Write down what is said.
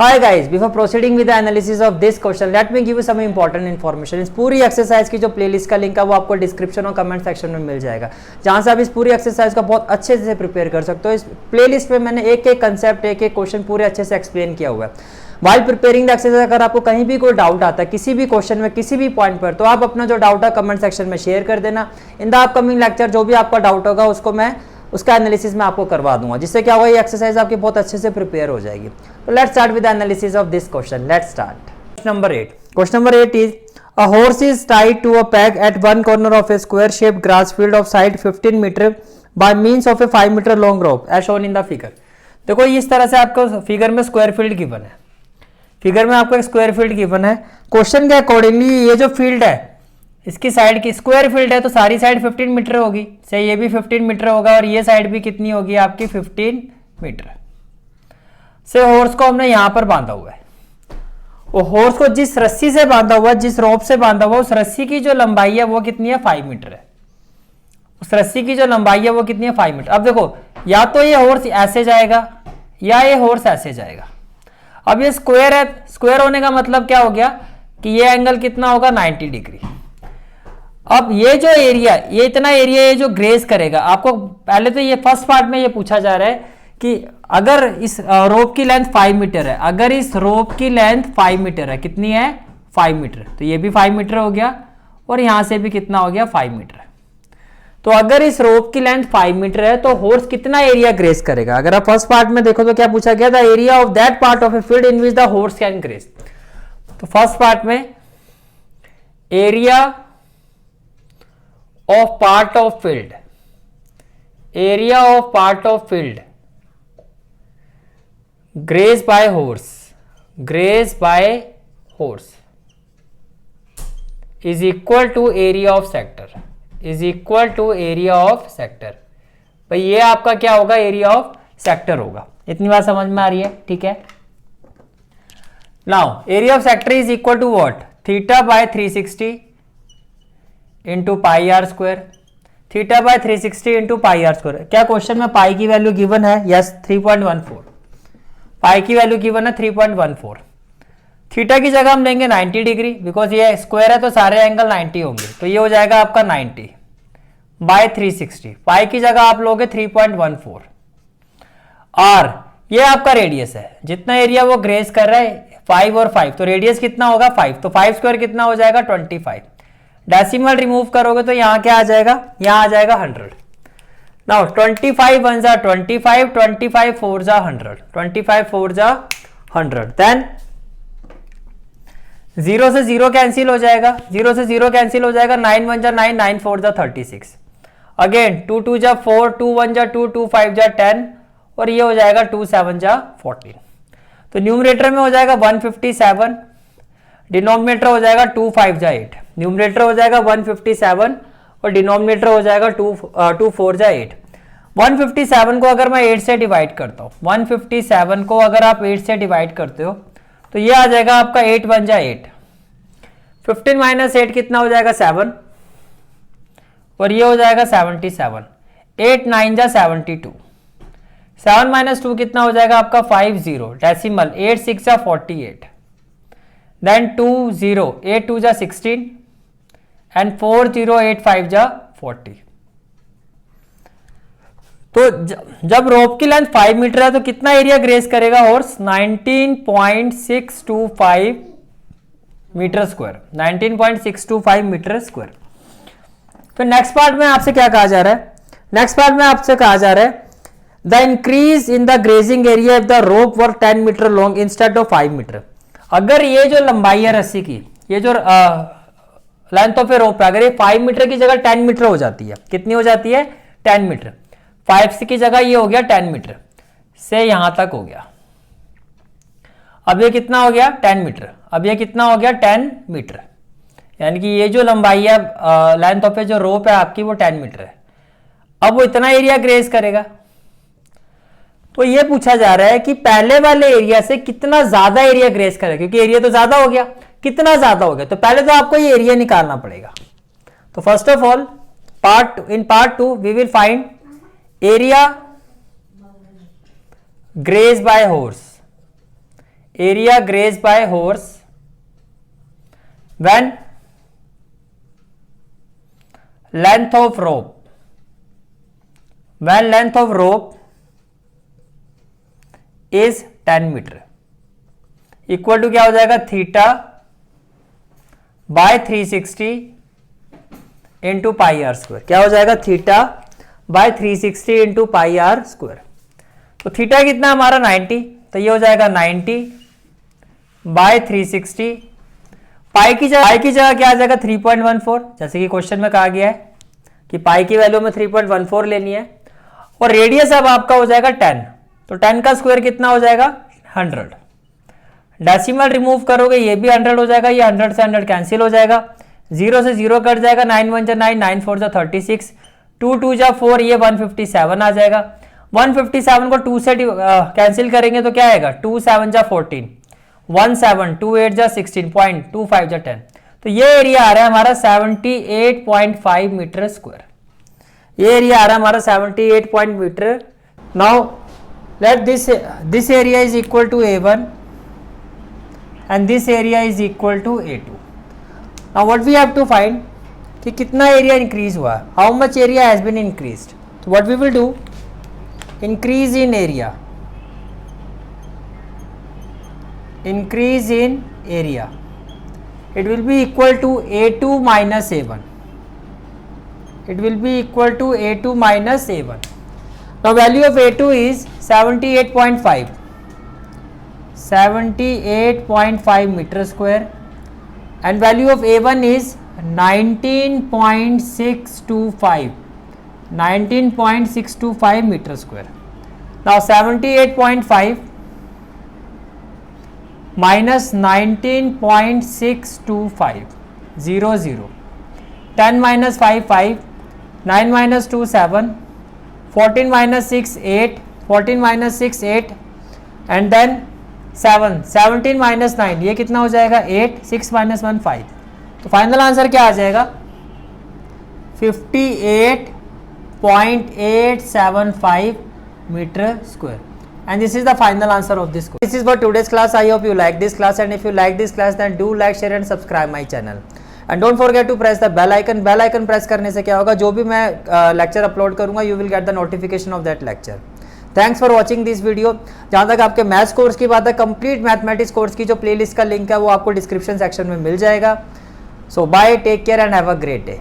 Hi guys, before proceeding with the analysis of this question, let me give you some important information. इस पूरी exercise की जो playlist का link है वो आपको डिस्क्रिप्शन और कमेंट सेक्शन में मिल जाएगा, जहां से आप इस पूरी एक्सरसाइज का बहुत अच्छे से प्रिपेयर कर सकते हो। इस प्लेलिस्ट में मैंने एक एक कंसेप्ट, एक एक क्वेश्चन पूरे अच्छे से एक्सप्लेन किया हुआ है। वाइल प्रिपेयरिंग द एक्सरसाइज अगर आपको कहीं भी कोई डाउट आता है किसी भी क्वेश्चन में, किसी भी पॉइंट पर, तो आप अपना जो डाउट है कमेंट सेक्शन में शेयर कर देना। इन द अपकमिंग लेक्चर जो भी आपका डाउट होगा उसको मैं उसका एनालिसिस मैं आपको करवा दूंगा, जिससे क्या होगा ये एक्सरसाइज आपकी बहुत अच्छे से प्रिपेयर हो जाएगी। तो let's start with the analysis of this question. Let's start. Question number 8 is a horse is tied to a peg at one corner of a square shaped grass field of side 15 metre by means of a 5 metre long rope as shown in the figure. देखो इस तरह से आपको figure में square field given है, figure में आपको एक स्क्वायर फील्ड गिवन है। क्वेश्चन के अकॉर्डिंगली ये जो फील्ड है इसकी साइड की स्क्वायर फील्ड है तो सारी साइड 15 मीटर होगी, से ये भी 15 मीटर होगा और ये साइड भी कितनी होगी आपकी 15 मीटर। से हॉर्स को हमने यहां पर बांधा हुआ है, वो हॉर्स को जिस रस्सी से बांधा हुआ है, जिस रोप से बांधा हुआ, उस रस्सी की जो लंबाई है वो कितनी है 5 मीटर है। उस रस्सी की जो लंबाई है वो कितनी है 5 मीटर। अब देखो या तो ये हॉर्स ऐसे जाएगा या ये हॉर्स ऐसे जाएगा। अब ये स्क्वायर है, स्क्वायर होने का मतलब क्या हो गया कि ये एंगल कितना होगा 90 डिग्री। अब ये जो एरिया, ये इतना एरिया ये जो ग्रेज करेगा, आपको पहले तो ये फर्स्ट पार्ट में ये पूछा जा रहा है कि अगर इस रोप की लेंथ 5 मीटर है, अगर इस रोप की लेंथ 5 मीटर है, कितनी है 5 मीटर, तो ये भी 5 मीटर हो गया और यहां से भी कितना हो गया 5 मीटर। तो अगर इस रोप की लेंथ 5 मीटर है तो हॉर्स कितना एरिया ग्रेज करेगा। अगर आप फर्स्ट पार्ट में देखो तो क्या पूछा गया, the area of that part of a field in which the horse can graze. तो फर्स्ट पार्ट में area of part of field, area of part of field grazed by horse, grazed by horse is equal to area of sector, is equal to area of sector। भाई ये आपका क्या होगा, area of sector होगा। इतनी बात समझ में आ रही है, ठीक है। Now area of sector is equal to what, theta by 360 into pi r square, theta by 360 into pi r square. क्या क्वेश्चन में पाई की वैल्यू गिवन है? यस 3.14, पाई की वैल्यू गिवन है 3.14। थीटा की जगह हम लेंगे 90 डिग्री, बिकॉज ये स्क्वायर है तो सारे एंगल 90 होंगे, तो ये हो जाएगा आपका 90 बाय 360। पाई की जगह आप लोगे 3.14 और ये आपका रेडियस है, जितना एरिया वो ग्रेज कर रहा है 5 और 5, तो रेडियस कितना होगा 5, तो 5 स्क्वायर कितना हो जाएगा 25। डेसिमल रिमूव करोगे तो यहां क्या आ जाएगा, यहां आ जाएगा 100। नाउ 25 1 जा 25, 25 4 जा 100, 25 4 जा 100। देन 0 से 0 कैंसिल हो जाएगा, 0 से 0 कैंसिल हो जाएगा, 9 1 जा 9, 9 4 जा 36। अगेन 2 2 जा 4, 2 1 जा 2, 2 5 जा 10 और ये हो जाएगा 2 7 जा 14। तो न्यूमरेटर में हो जाएगा 157, डिनोमिनेटर हो जाएगा 2 5 जा 8। न्यूमरेटर हो जाएगा 157 और डिनोमिनेटर हो जाएगा 2 4 जा 8। 157 को अगर मैं 8 से डिवाइड करता हूं, 157 को अगर आप 8 से डिवाइड करते हो तो ये आ जाएगा आपका 8 1 जा 8। 15 माइनस 8 कितना हो जाएगा 7 और ये हो जाएगा 77। 8 9 जा 72, 7 माइनस 2 कितना हो जाएगा आपका 50, डेसिमल 8 6 जा 48। देन 2 0, 8 2 जा 16 एंड 4 0 8 5 जा 40। तो जब रोप की लेंथ 5 मीटर है तो कितना एरिया ग्रेज करेगा horse, 19.625 metre square, 19.625 metre square. फिर नेक्स्ट पार्ट में आपसे क्या कहा जा रहा है, नेक्स्ट पार्ट में आपसे कहा जा रहा है the increase in the grazing area of the rope were 10 metre long instead of 5 metre. अगर ये जो लंबाई है रस्सी की, ये जो लेंथ ऑफ ए रोप है, अगर ये 5 मीटर की जगह 10 मीटर हो जाती है, कितनी हो जाती है 10 मीटर, 5 की जगह ये हो गया 10 मीटर, से यहां तक हो गया। अब ये कितना हो गया 10 मीटर, अब ये कितना हो गया 10 मीटर, यानी कि ये जो लंबाई है लेंथ ऑफ ए जो रोप है आपकी वो 10 मीटर है। अब वो इतना एरिया ग्रेज करेगा, तो ये पूछा जा रहा है कि पहले वाले एरिया से कितना ज्यादा एरिया ग्रेज करेगा, क्योंकि एरिया तो ज्यादा हो गया, कितना ज्यादा हो गया, तो पहले तो आपको ये एरिया निकालना पड़ेगा। तो first of all in part 2 we will find area graze by horse, area grazed by horse when length of rope is 10 metre equal to क्या हो जाएगा theta by 360 into pi r square. क्या हो जाएगा theta by 360 into pi r square. तो theta कितना हमारा 90, तो ये हो जाएगा 90 बाय 360। पाई की जगह क्या आ जाएगा 3.14, जैसे कि क्वेश्चन में कहा गया है कि पाई की वैल्यू में 3.14 लेनी है। और रेडियस अब आपका हो जाएगा 10, तो 10 का स्क्वायर कितना हो जाएगा 100। डेसिमल रिमूव करोगे ये भी 100 हो जाएगा, ये 100 से 100 कैंसिल हो जाएगा, 0 से 0 कट जाएगा, 9 1 जा 9, 9 4 जा 36, 2 2 जा 4, ये 157 आ जाएगा। 157 को 2 से कैंसिल करेंगे तो क्या आएगा 2 7 जा 14, 1 7 2 8 जा 16, 0.25 जा 10। तो ये एरिया आ रहा है हमारा 78.5 मीटर स्क्वायर। ये एरिया आ रहा है हमारा 78 metre. Now let this area is equal to A1 and this area is equal to A2. Now what we have to find कि कितना एरिया इंक्रीज हुआ, how much area has been increased. So what we will do, increase in area, it will be equal to A2 minus A1. It will be equal to A2 minus A1. Now value of A2 is 78.5 meter square and value of A1 is 19.625 meter square. Now 78.5 minus 19.625 0 0, 10 minus 5 5, 9 minus 2 7, 14 minus 6 8, 14 minus 6 8 and then 7, 17 minus 9, ये कितना हो जाएगा 8, 6 minus 1 5। तो final answer क्या आ जाएगा 58.875 metre square. And this is the final answer of this question. This is for today's class. I hope you like this class and if you like this class then do like share and subscribe my channel and don't forget to press the bell icon. Bell icon press करने से क्या होगा, जो भी मैं lecture upload करूंगा you will get the notification of that lecture. Thanks for watching this video. जहाँ तक आपके मैथ्स कोर्स की बात है, कंप्लीट मैथमेटिक्स कोर्स की जो प्लेलिस्ट का लिंक है वो आपको डिस्क्रिप्शन सेक्शन में मिल जाएगा। So bye, take care and have a great day.